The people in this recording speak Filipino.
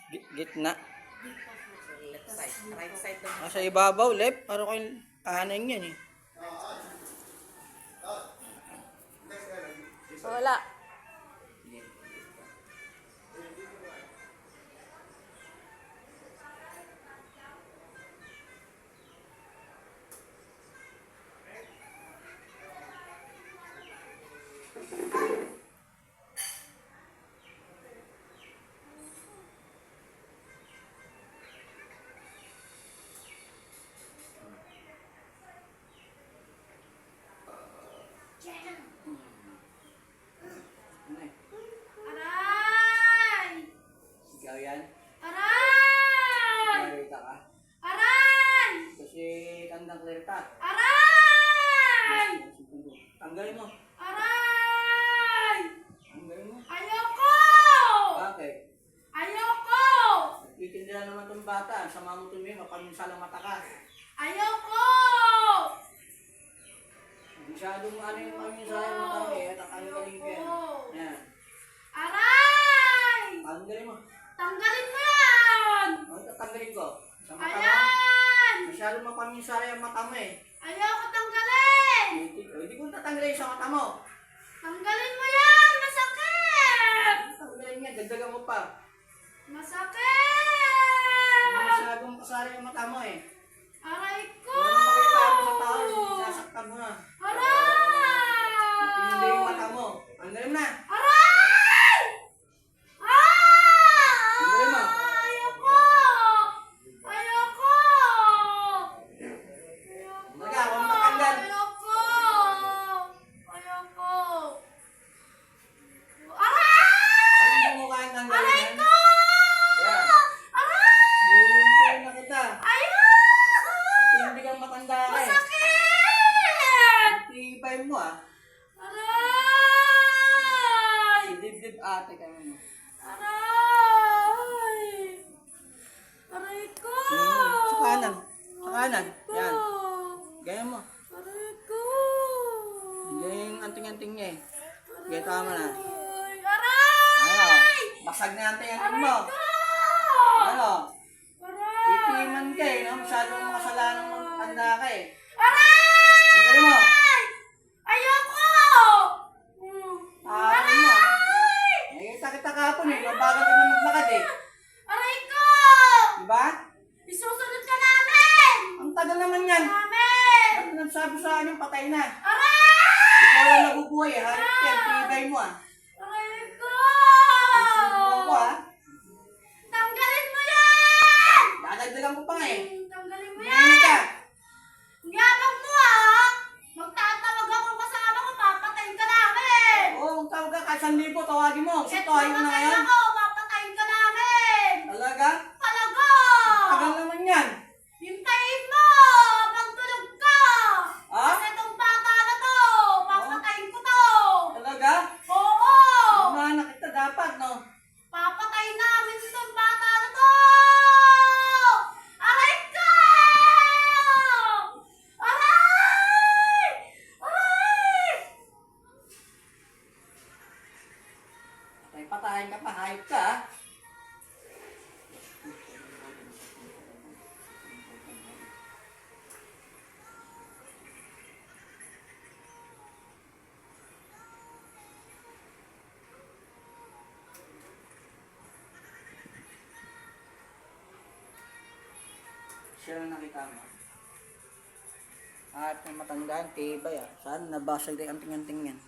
Gitna. Left side. Right side daw. Nasa ibabaw, left. Parang kayong kahanan yan eh. Wala. Aray! Ikaw yan? Aray! Narita ka? Aray! Kasi tandang klerta. Aray! Tanggalin mo. Aray! Tanggalin mo. Ayoko! Bakit? Ayoko! Itindihan naman itong bata. Sama mo tumingin, mapaminsalang mata ka. Ayoko! Masyadong ano yung paminsalang mata mo eh. At ang galing ka yan. Yan. Aray! Tanggalin mo. Tanggalin mo yan! Ano tatanggalin ko? Sa mata mo? Ayan! Masyadong mapaminsala yung mata mo eh. Ayoko tanggalin! Hindi ko tatanggalin sa mata mo. Tanggalin mo yan! Masakit! Tanggalin niya, dagdagan mo pa. Masakit! Masyadong kasali yung mata mo eh. Aray ko! Kung ano makita mo sa tao, sasaktan mo na. Hindi yung Aray! mata mo. Tanggalin na. Aray! Tanggalin mo. Ayoko! Ayoko! Maga, huwag matanggal. Ayoko! Ayoko! Ano Aray! yung mukha yung tanggalin Aray yan? ko! Yan. Aray! Luluntuin na kita. Ayoko! Hindi kang matanda ka eh. Masakit! Tingipay mo ah. Aray! Dibdib ate kami mo. Aray! Aray ko! Sa kanan. Sa kanan. Yan. Ganyan mo. Aray ko! Ganyan yung anting-anting niya eh. Ganyan tama na. Aray! Ano? Basag na yung anting-anting mo. Ano? Aray! Itiman ka eh. No? Masyadong makasalanang tanda ka eh. Aray! Ang galing mo. Ayoko! Parang mo. Nakikita kita kahapon eh. Mabagal ka na maglakad eh. Aray ko! Diba? Isusunod ka namin! Ang tagal naman yan. Namin! Ano nagsabi sa akin yung patay na? Aray! Ikaw lang nabubuhay eh. Harap ka. Pinibay mo ah. Aray ko! Susunod mo ah. Tanggalin mo yan! Dadagdagan ko pa nga eh. Tanggalin mo Hindi yan! ka. Ang yabang mo ah! Magtatawag ako kasama ko, papatayin ka namin! Oo, kung tawag ka kahit 1,000, tawagin mo. Kasi Eto, tawahin mo na papatayin ngayon. ako, papatayin ka namin! Talaga? Talaga! Tagal naman yan. Hintayin mo! Pagtulog ka! Ha? Kasi itong bata na to, papatayin ko to! Talaga? Oo! Umana kita dapat, no? Papatayin namin itong bata na to! Aray ka! Aray! Aray! Patay-patayin ka pa, hayop ka ah. Siya lang nakita mo. At yung matandaan, tibay ah. Saan nabasag din anting-anting yan.